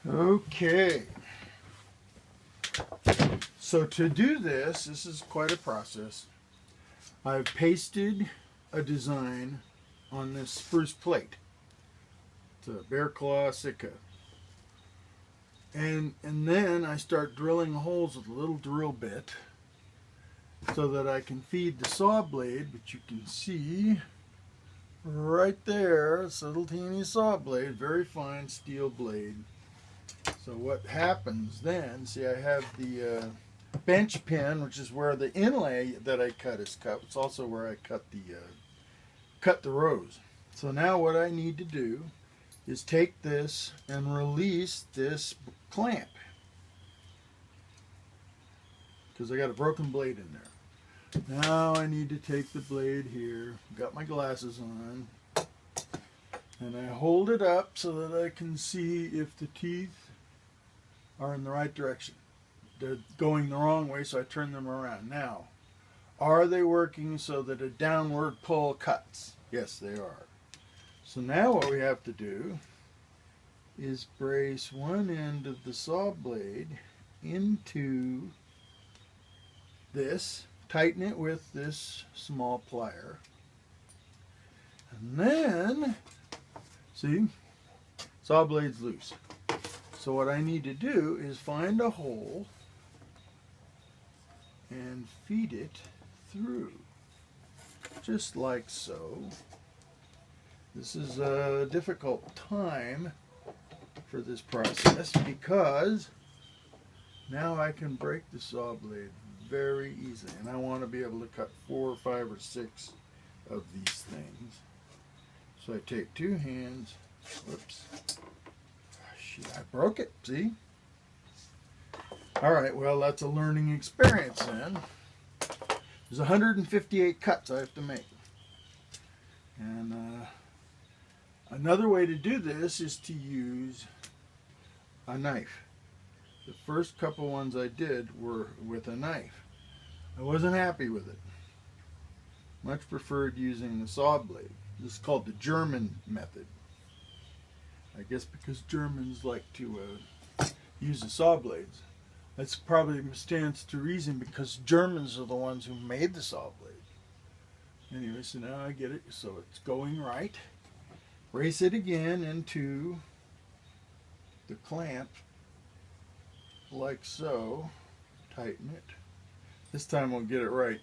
Okay, so to do this is quite a process. I've pasted a design on this spruce plate. It's a bear claw Sitka. And then I start drilling holes with a little drill bit so that I can feed the saw blade, which you can see right there. It's a little teeny saw blade, very fine steel blade. So what happens then, see, I have the bench pin, which is where the inlay that I cut is cut. It's also where I cut the rows. So now what I need to do is take this and release this clamp, because I got a broken blade in there. Now I need to take the blade here, got my glasses on, and I hold it up so that I can see if the teeth are in the right direction. They're going the wrong way, so I turn them around. Now, are they working so that a downward pull cuts? Yes, they are. So now what we have to do is brace one end of the saw blade into this, tighten it with this small plier, and then, see, saw blade's loose. So what I need to do is find a hole and feed it through, just like so. This is a difficult time for this process because now I can break the saw blade very easily, and I want to be able to cut 4 or 5 or 6 of these things. So I take 2 hands, whoops, shit, I broke it, see? Alright, well, that's a learning experience then. There's 158 cuts I have to make. And another way to do this is to use a knife. The first couple ones I did were with a knife. I wasn't happy with it. Much preferred using the saw blade. This is called the German method. I guess because Germans like to use the saw blades. That's probably stands to reason because Germans are the ones who made the saw blade. Anyway, so now I get it. So it's going right. Brace it again into the clamp like so. Tighten it. This time we'll get it right.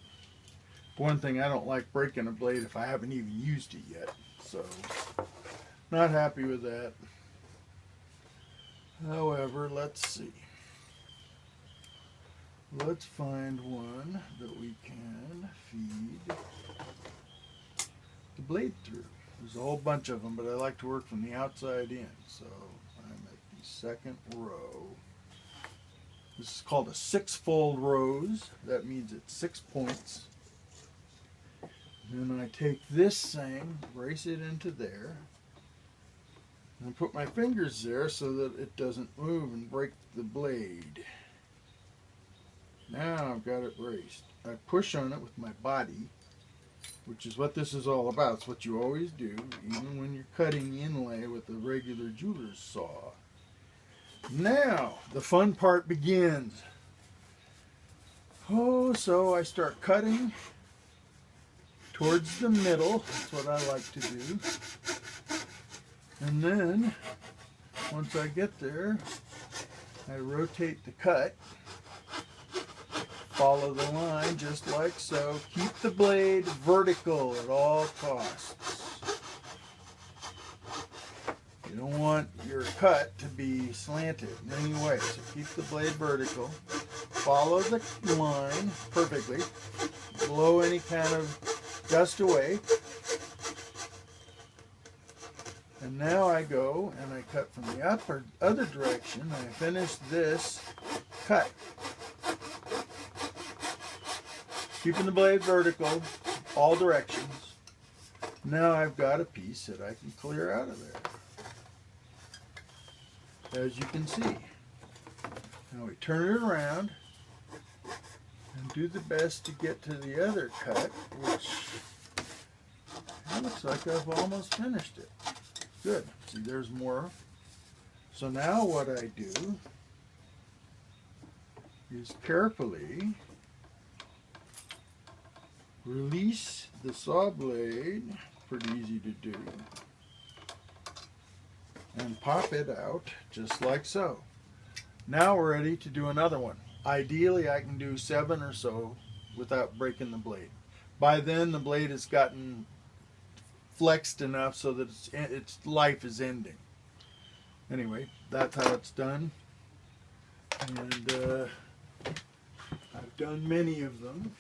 One thing, I don't like breaking a blade if I haven't even used it yet. So, not happy with that. However, let's see. Let's find one that we can feed the blade through. There's a whole bunch of them, but I like to work from the outside in. So I'm at the second row. This is called a 6-fold rose. That means it's 6 points. Then I take this thing, brace it into there, and put my fingers there so that it doesn't move and break the blade. Now I've got it braced. I push on it with my body, which is what this is all about. It's what you always do, even when you're cutting inlay with a regular jeweler's saw. Now, the fun part begins. Oh, so I start cutting towards the middle. That's what I like to do. And then, once I get there, I rotate the cut. Follow the line just like so. Keep the blade vertical at all costs. You don't want your cut to be slanted in any way, so keep the blade vertical. Follow the line perfectly. Blow any kind of dust away. And now I go and I cut from the other direction. I finish this cut. Keeping the blade vertical, all directions. Now I've got a piece that I can clear out of there. As you can see. Now we turn it around and do the best to get to the other cut, which looks like I've almost finished it. Good. See, there's more. So now what I do is carefully release the saw blade, pretty easy to do, and pop it out just like so. Now we're ready to do another one. Ideally I can do 7 or so without breaking the blade. By then the blade has gotten flexed enough so that its life is ending. Anyway, that's how it's done, and I've done many of them.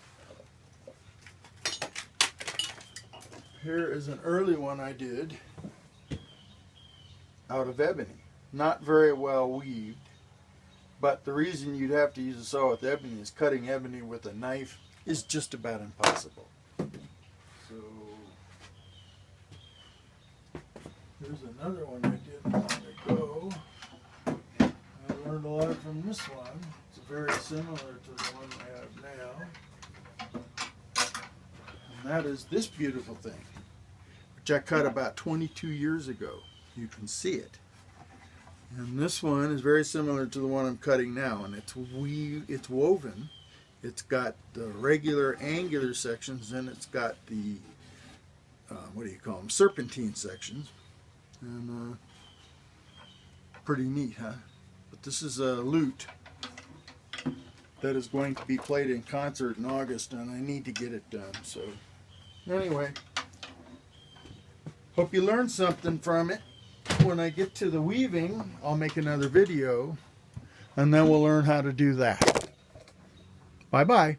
Here is an early one I did out of ebony. Not very well weaved, but the reason you'd have to use a saw with ebony is cutting ebony with a knife is just about impossible. So here's another one I did long ago. I learned a lot from this one. It's very similar to the one I have now. And that is this beautiful thing, which I cut about 22 years ago. You can see it. And this one is very similar to the one I'm cutting now, and it's woven. It's got the regular angular sections, and it's got the what do you call them, serpentine sections, and pretty neat, huh? But this is a lute that is going to be played in concert in August, and I need to get it done. So anyway, hope you learned something from it. When I get to the weaving, I'll make another video, and then we'll learn how to do that. Bye-bye.